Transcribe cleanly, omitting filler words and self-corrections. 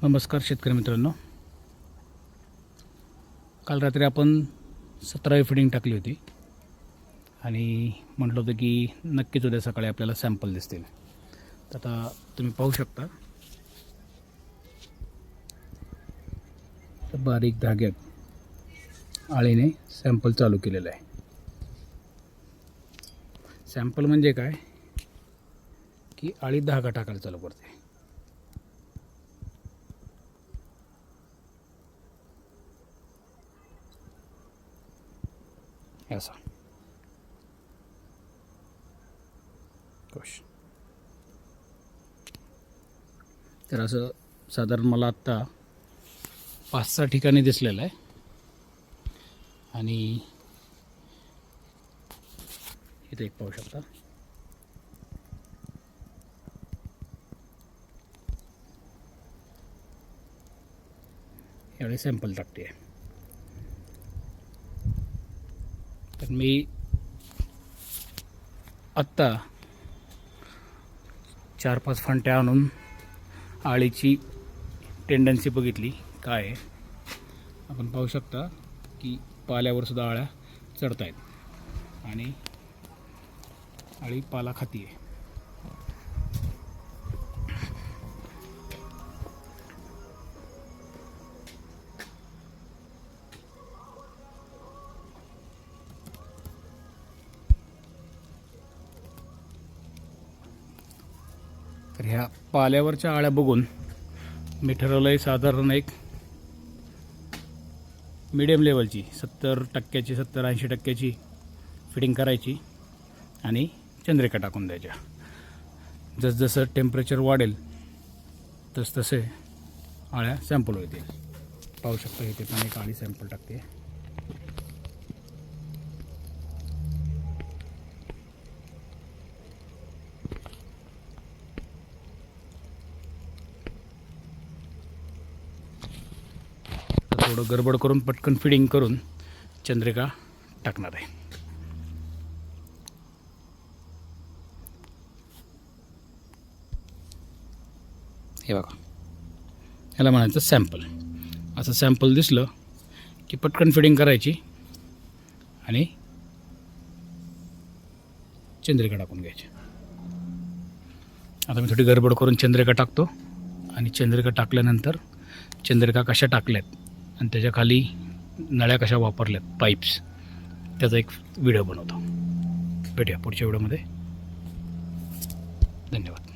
नमस्कार शेतकरी मित्रांनो, काल रात्री आपण 17वी फिडिंग टाकली होती आणि म्हटलं होतं की नक्कीच उद्या सकाळी आपल्याला सॅम्पल दिसतील. तर आता तुम्ही पाहू शकता तर बारीक धाग्यात आळीने सॅम्पल चालू केलेलं आहे. सॅम्पल म्हणजे काय की आळी धागा टाकायला चालू करते. ऐसा खुश. तर असं साधारण मला आत्ता 5-6 ठिकाणी दिसलेलं आहे आणि इथे एक पाहू शकता. यावेळी सॅम्पल टाकते आहे. तर मी आत्ता 4-5 फंट्या आणून आळीची टेंडन्सी बघितली काय आहे. आपण पाहू शकता की पाल्यावर सुद्धा आळ्या चढत आहेत आणि आळी पाला खाती आहे. तर ह्या पाल्यावरच्या आळ्या बघून मी ठरवलं आहे साधारण एक मीडियम लेवलची 70%ची 70-80% फिडिंग करायची आणि चंद्रिका टाकून द्यायच्या. जसजसं टेम्परेचर वाढेल तसतसे आळ्या सॅम्पल होतील. पाहू शकता इथे पण एक आळी सॅम्पल टाकते. थोडं गडबड करून पटकन फिडिंग करून चंद्रिका टाकणार आहे. हे बघा, याला म्हणायचं सॅम्पल. असं सॅम्पल दिसलं की पटकन फिडिंग करायची आणि चंद्रिका टाकून घ्यायची. आता मी थोडी गडबड करून चंद्रिका टाकतो आणि चंद्रिका टाकल्यानंतर चंद्रिका कशा टाकल्यात आणि त्याच्या खाली नळ्या कशा वापरल्यात, पाईप्स, त्याचा एक व्हिडिओ बनवतो. भेटूया पुढच्या व्हिडिओमध्ये. धन्यवाद.